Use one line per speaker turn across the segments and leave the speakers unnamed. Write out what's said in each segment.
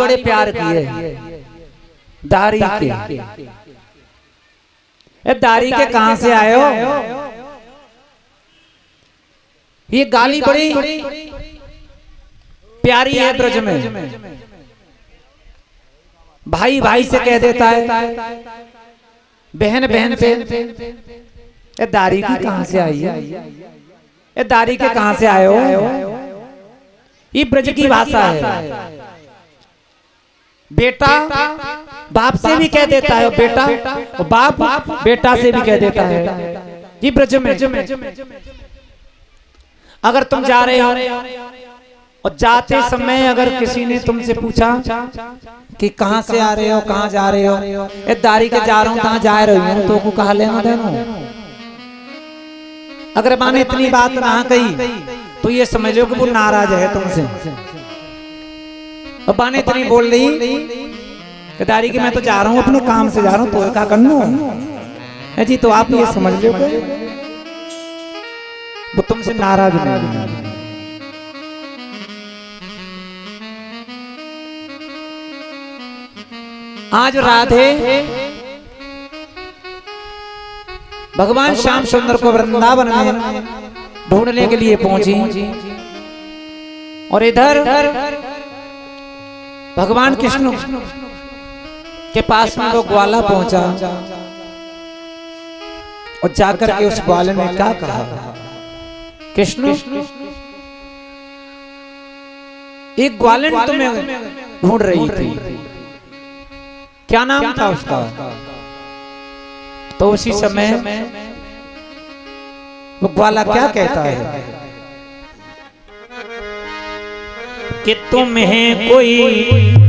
बड़े प्यार किए दारी के। दारी के कहां से आए हो? ये गाली बड़ी प्यारी है ब्रज में। भाई भाई से कह देता है, बहन बहन से। ये दारी की कहां से आई है? ये दारी के कहां से आए हो? ये ब्रज की भाषा है। बेटा बाप से भी कह देता है बेटा, और बाप बेटा से भी कह देता है। ये ब्रज में अगर तुम जा रहे हो और जाते समय अगर किसी ने तुमसे पूछा कि कहां से आ रहे हो, कहां जा रहे हो, ए दारी के जा रहा हूं, कहां जा रही हूं, तो को कहा लेना देना। अगर माने इतनी बात ना कही तो ये समझ लो कि वो नाराज है तुमसे। और बाने इतनी बोल रही कि दारी की मैं तो जा रहा हूं, अपने काम से जा रहा हूं, तो क्या करना जी, तो आप ये समझ लो कि वो तुमसे नाराज नहीं। आज राधे भगवान श्याम सुंदर को वृंदावन में ढूंढने के लिए पहुंची, और इधर भगवान कृष्ण के पास में वो ग्वाला पहुंचा, और जाकर के उस ग्वाले ने क्या कहा, कृष्ण एक ग्वालन तुम्हें ढूंढ रही थी, क्या नाम था उसका? तो उसी समय वो ग्वाला क्या कहता है कि तुम्हें कोई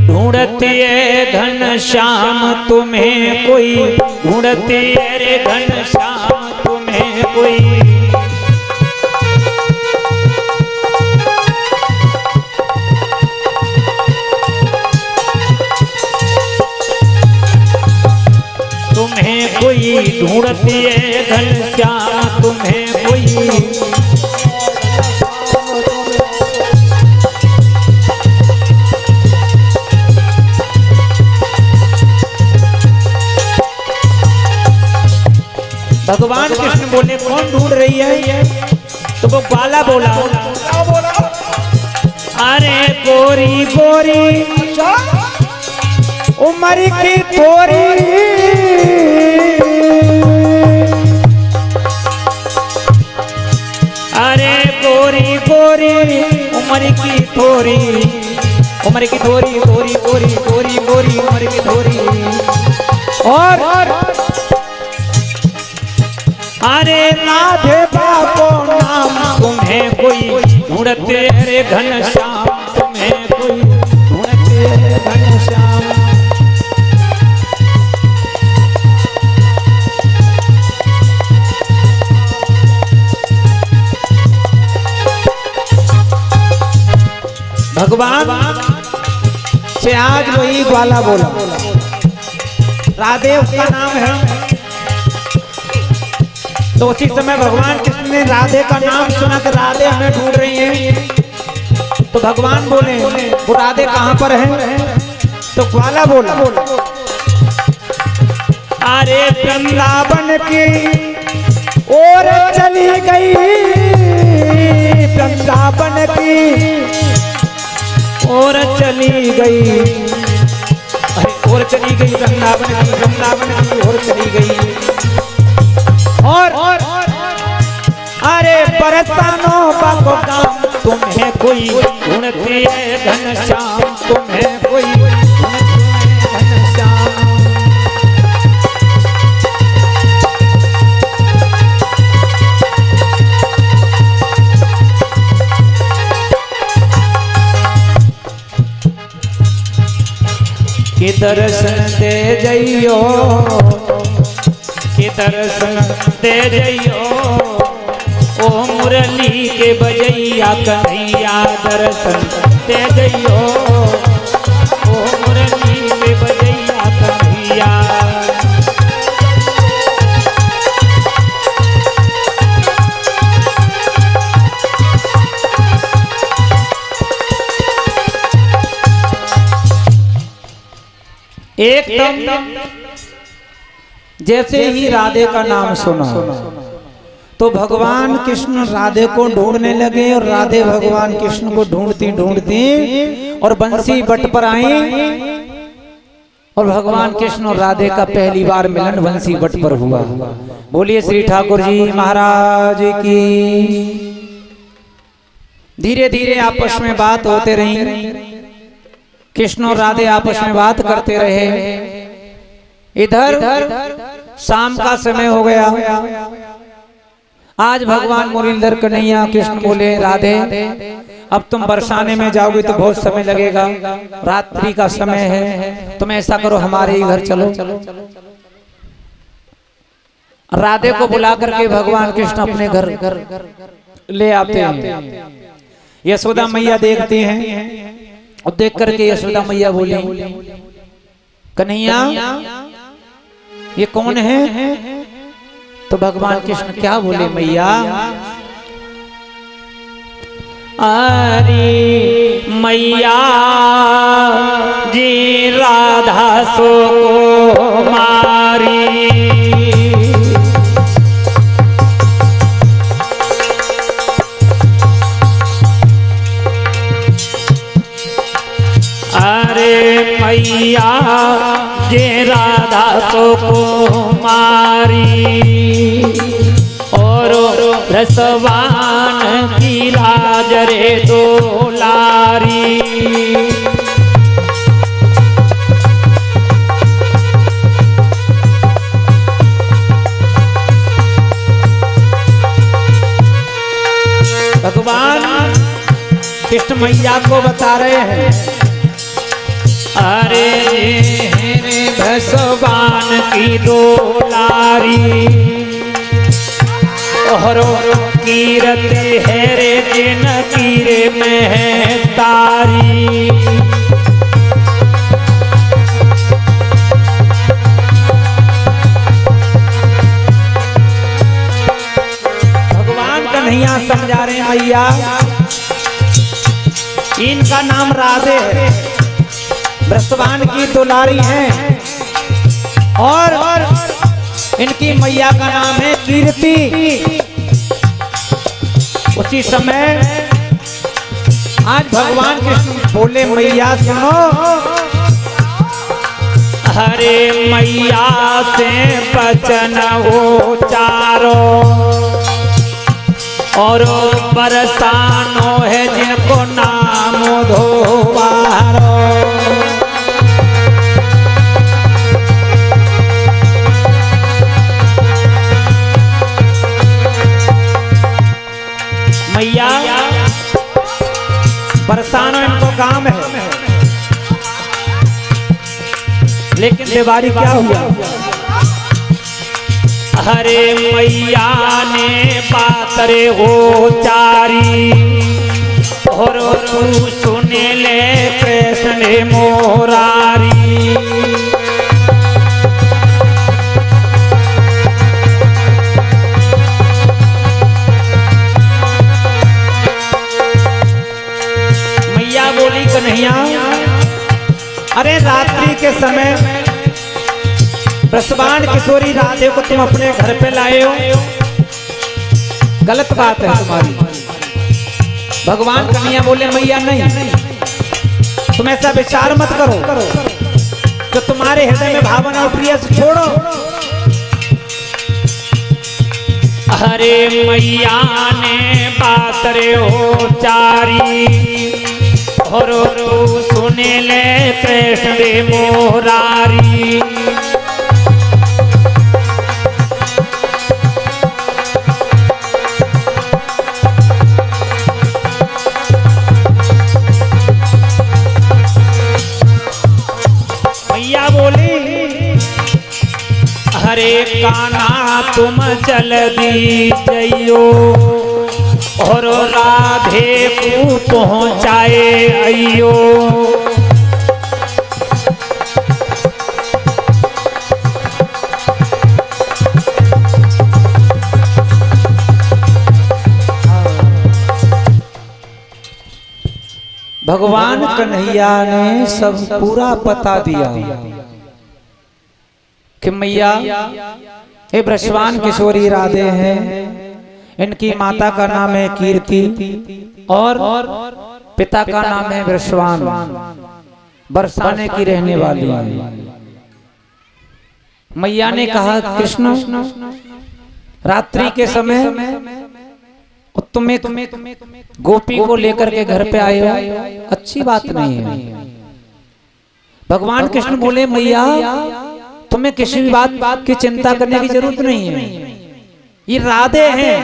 ढूंढते है घनश्याम, तुम्हें कोई ढूंढते है रे घनश्याम, तुम्हें कोई। तुम्हें कोई ढूंढती है घनश्याम, तुम्हें कोई। भगवान कृष्ण बोले कौन ढूंढ रही है? तो वो ग्वाला बोला, अरे गोरी गोरी उमर की थोरी, अरे गोरी गोरी उमर की थोरी, उमर की थोरी, गोरी गोरी गोरी गोरी उमर की थोरी। और अरे राधे बाबो नाम तुम्हें कोई ढूंढते रे घनश्याम, तुम्हें कोई ढूंढते रे घनश्याम। भगवान से आज वही ग्वाला बोला, राधे उसका नाम है। तो उसी समय भगवान कृष्ण ने राधे का नाम सुना कि राधे हमें ढूंढ रही हैं। तो भगवान बोले वो राधे कहां पर है? तो ग्वाला बोला, अरे वृंदावन की ओर चली गई, वृंदावन की और चली गई, और चली गई वृंदावन की, वृंदावन की और चली गई। और अरे बरसानों बाको काम तुम्हें कोई ढूंढते है घनश्याम, तुम्हें कोई ढूंढते है घनश्याम। कि दर्शन दे जइयो, कि दर्शन दे जइयो, ओ मुरली के बजैया कन्हैया, दर्शन दे जइयो, ओ मुरली के बजैया कन्हैया। एकदम जैसे ही राधे का नाम सुना तो भगवान कृष्ण राधे को ढूंढने लगे और राधे भगवान कृष्ण को ढूंढती ढूंढती और बंसी बट पर आई और भगवान कृष्ण और राधे का पहली बार मिलन बंसी बट पर हुआ। बोलिए श्री ठाकुर जी महाराज की। धीरे धीरे आपस में बात होते रही, कृष्ण और राधे आपस में बात करते रहे। इधर शाम का समय हो गया। आज भगवान मुरलीधर कन्हैया कृष्ण बोले राधे अब तुम बरसाने में जाओगे तो बहुत समय लगेगा, रात्रि का समय है, तुम ऐसा करो हमारे ही घर चलो। राधे को बुला करके भगवान कृष्ण अपने घर ले आते हैं। यशोदा मैया देखती हैं और देख करके यशोदा मैया बोली कन्हैया ये कौन है? तो भगवान कृष्ण क्या बोले मैया? अरे मैया जी राधा सो मारी, अरे मैया जे राधा सो कुमारी और रसवान की लाज रे दुलारी। भगवान कृष्ण मैया को बता रहे हैं अरे रे भगवान की दुलारी और कीरत है रे जिन कीरे में है तारी। भगवान कन्हैया समझा रहे हैं मैया इनका नाम राधे है, ब्रजवान की दुलारी है और इनकी मैया का नाम है कीर्ति। उसी समय आज भगवान कृष्ण बोले मैया सुनो, हरे मैया से बचन उचारो और बरसानो है जिनको नाम धोवारो। मैया बरसाना इनको काम है, लेकिन बीमारी क्या हुआ? हरे मैया ने पातरे हो चारी और तू सुने ले कृष्ण मोरारी। मैया बोली कन्हैया अरे रात्रि के समय ब्रजवान किशोरी राधे को तुम अपने घर पे लाए हो, गलत बात है तुम्हारी। भगवान कन्हैया बोले मैया नहीं, तुम ऐसा विचार मत करो, जो तुम्हारे हृदय में भावना उठ रही है छोड़ो। हरे मैया ने पातरे हो चारी और तू सुने ले कृष्ण मोरारी। मैया बोली हरे कान्हा तुम जल्दी जइयो और राधे को पहुँचाए आइयो। भगवान कन्हैया ने सब पूरा पता दिया कि मैया ये ब्रजवान किशोरी राधे हैं, इनकी माता का नाम है कीर्ति और पिता का नाम है ब्रजवान, बरसाने की रहने वाली है। मैया ने कहा कृष्ण रात्रि के समय तुम एक गोपी को लेकर के घर पे आए हो, अच्छी बात नहीं है। भगवान कृष्ण बोले मैया तुम्हें किसी भी बात की चिंता करने की जरूरत नहीं है, ये राधे हैं।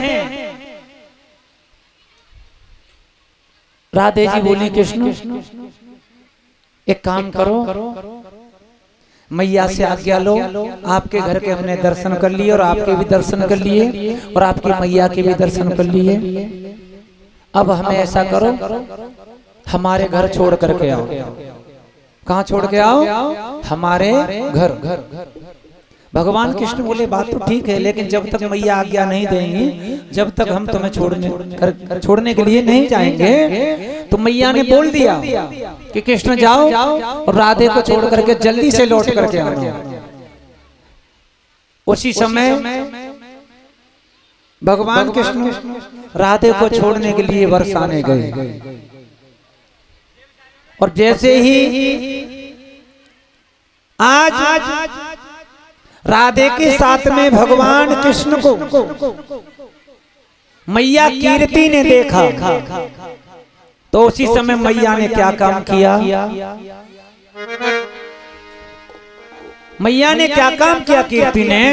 राधे जी बोली कृष्ण एक काम करो, मैया से आज्ञा लो, आपके घर के हमने दर्शन कर लिए और आपके भी दर्शन कर लिए और आपकी मैया के भी दर्शन कर लिए। अब हमें ऐसा करो हमारे घर छोड़ करके आओ। कहाँ छोड़ के आओ? हमारे घर। भगवान कृष्ण बोले बात तो ठीक है, लेकिन जब तक मैया आज्ञा नहीं देंगी, जब तक हम तुम्हें छोड़ने के लिए नहीं जाएंगे। तो मैया ने बोल दिया कि कृष्ण जाओ और राधे को छोड़ करके जल्दी से लौट करके आना। उसी समय भगवान कृष्ण राधे को छोड़ने के लिए बरसाने गए और जैसे ही आज राधे के साथ में भगवान कृष्ण को मैया कीर्ति ने देखा, तो उसी समय मैया ने क्या काम किया? मैया ने क्या काम किया कीर्ति ने?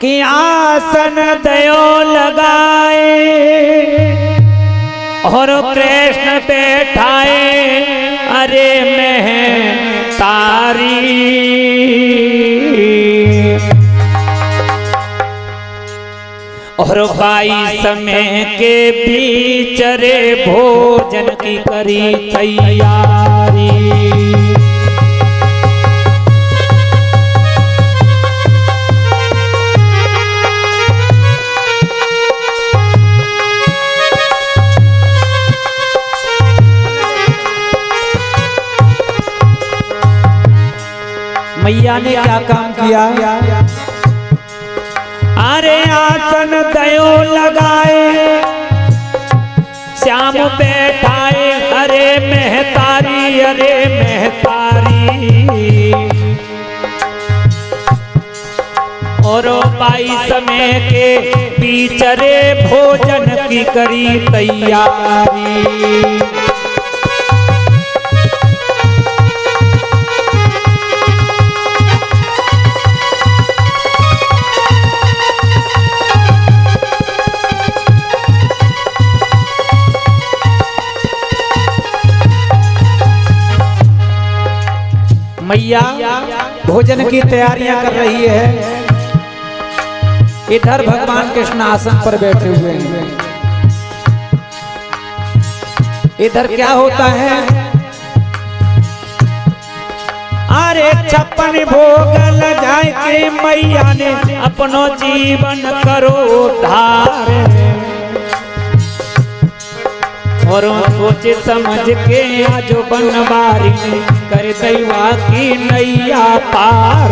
कि आसन दयो लगाए और कृष्ण बैठाए, अरे मैं तारी और 22 समय के बीच रे भोजन की करी तैयारी। मैया ने क्या काम किया? अरे आसन दयो लगाए, श्याम बैठाए, अरे महतारी, अरे महतारी और 22 समय के बीच रे भोजन की करी तैयारी। मैया भोजन की तैयारियां कर रही है, इधर भगवान कृष्ण आसन पर बैठे हुए हैं। इधर क्या होता है? अरे 56 भोग लगाए के मैया ने अपनो जीवन करो धार और सोचे समझ के आज बनवारी कर दैवा की नैया पार।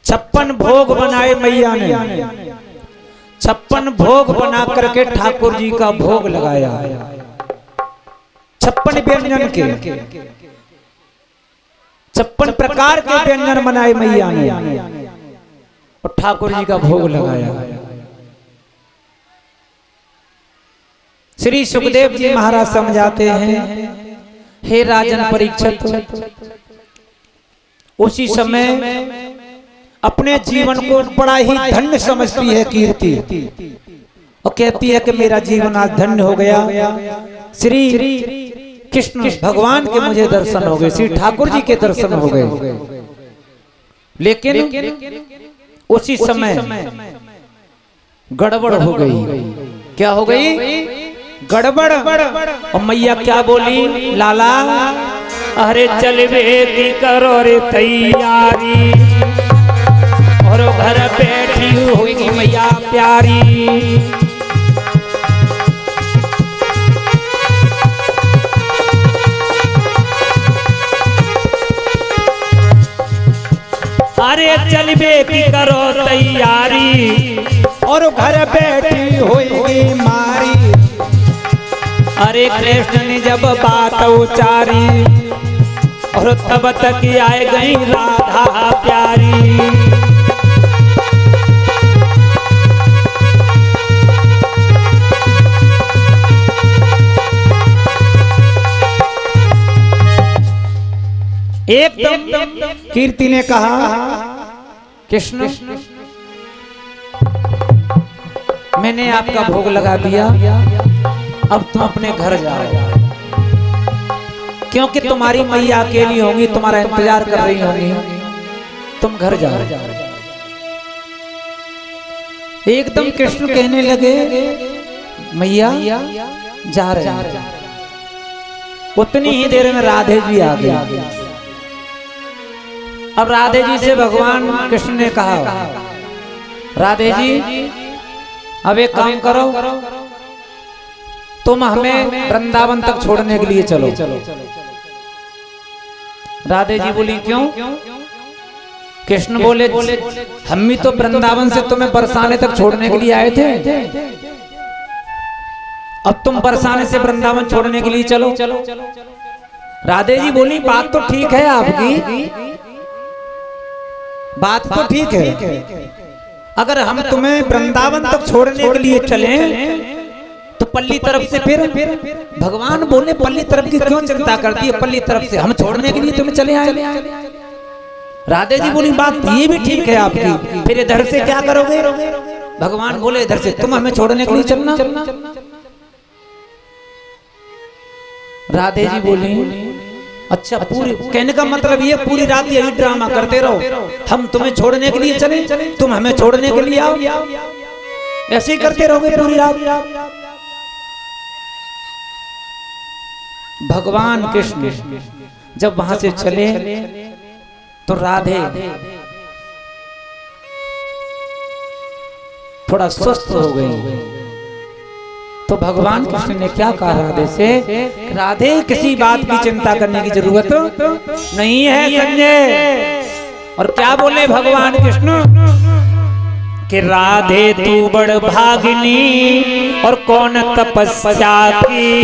छप्पन भोग बनाए मैया ने, 56 भोग बना करके ठाकुर जी का भोग लगाया। 56 व्यंजन के 56 प्रकार के व्यंजन बनाए मैया ने और ठाकुर जी का भोग लगाया। श्री सुखदेव जी महाराज समझाते हैं, हे राजन परीक्षित, उसी समय अपने जीवन को बड़ा ही धन्य समझती है कीर्ति और कहती है कि मेरा जीवन आज धन्य हो गया। श्री कृष्ण भगवान के मुझे दर्शन हो गए, श्री ठाकुर जी के दर्शन हो गए। लेकिन उसी समय गड़बड़ हो गई। क्या हो गई? गड़बड़। और मैया क्या बोली? लाला अरे चलवे की करो रे तैयारी और घर बैठी होगी मैया प्यारी। अरे चलवे की करो तैयारी
और घर बैठी होगी मारी।
अरे कृष्ण ने जब बात उचारी और तब तक आए गई राधा प्यारी। एकदम
कीर्ति ने कहा
कृष्ण मैंने आपका भोग लगा दिया, अब तुम अपने घर जाओ, क्योंकि तुम्हारी मैया अकेली होंगी, तुम्हारा इंतजार कर रही होंगी, तुम घर जाओ। एकदम कृष्ण कहने लगे मैया जा रहे हैं। उतनी ही देर में राधे जी आ गई। अब राधे जी से भगवान कृष्ण ने कहा राधे जी अब एक काम करो, तुम हमें वृंदावन तक छोड़ने के लिए चलो। राधे जी बोली क्यों? कृष्ण बोले हम भी तो वृंदावन से तुम्हें बरसाने तक छोड़ने के लिए आए थे, अब तुम बरसाने से वृंदावन छोड़ने के लिए चलो। राधे जी बोली बात तो ठीक है आपकी, बात तो ठीक है, अगर हम तुम्हें वृंदावन तक छोड़ने के लिए चले तो पल्ली तरफ से फिर भगवान बोले पल्ली तरफ की क्यों चिंता करती है, पल्ली तरफ से हम छोड़ने के लिए तुम्हें चले आए। राधे जी बोली बात ये भी ठीक है आपकी, फिर इधर से क्या करोगे? भगवान बोले इधर से तुम हमें छोड़ने के लिए चलना। राधे जी बोली अच्छा पूरी कहने का मतलब ये पूरी रात यही ड्रामा करते रहो, हम तुम्हें छोड़ने के लिए चले, तुम हमें छोड़ने के लिए आओ, ऐसे ही करते रहोगे पूरी रात। भगवान कृष्ण जब वहां से चले तो राधे थोड़ा स्वस्थ हो गई। तो भगवान कृष्ण ने क्या कहा राधे से, राधे किसी बात की चिंता करने की जरूरत नहीं है संजय। और क्या बोले भगवान कृष्ण कि राधे तू बड़ भागिनी और कौन तपस्या की,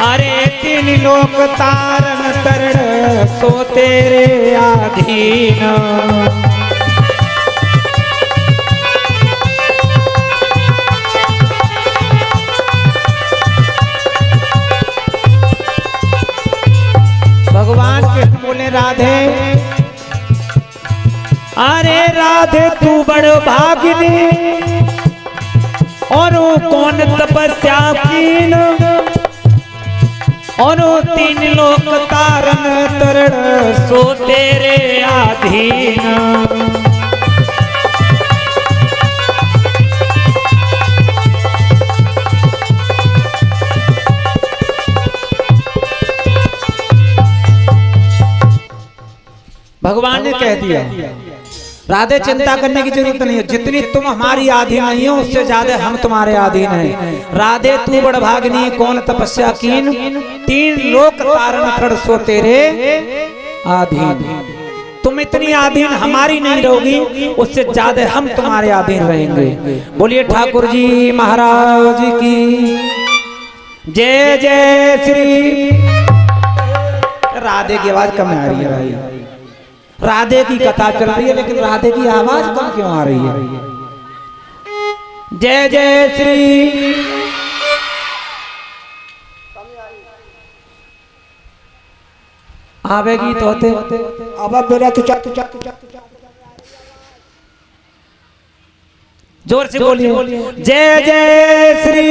अरे तीन लोक तारन तरण सो तेरे अधीन। भगवान कृष्ण बोले राधे अरे राधे तू बड़ भागिनी और कौन तपस्या कीन, और तीन लोक तारन तरण सो तेरे अधीन। भगवान ने कह दिया राधे चिंता करने की जरूरत नहीं है, जितनी तुम हमारी अधीन नहीं हो उससे ज्यादा हम तुम्हारे अधीन हैं। राधे तू बड़ भागिनी कौन तपस्या कीन, तीन लोक तारण तरण सो तेरे अधीन। तुम इतनी अधीन हमारी नहीं रहोगी, उससे ज्यादा हम तुम्हारे अधीन रहेंगे। बोलिए ठाकुर जी महाराज की जय जय श्री। राधे की आवाज कम आ रही है भाई, राधे की कथा चल रही है लेकिन राधे की आवाज कम क्यों आ रही है? जय जय श्री। आवेगी तो होते
अब मेरा
जोर से बोलिए जय जय श्री।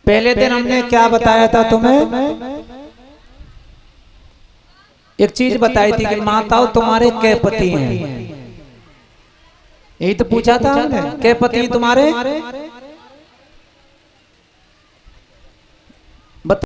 पहले दिन हमने क्या बताया था तुम्हें एक चीज बताई थी कि माताओं तुम्हारे कै पति हैं, यही तो पूछा था हमने, कै पति हैं तुम्हारे?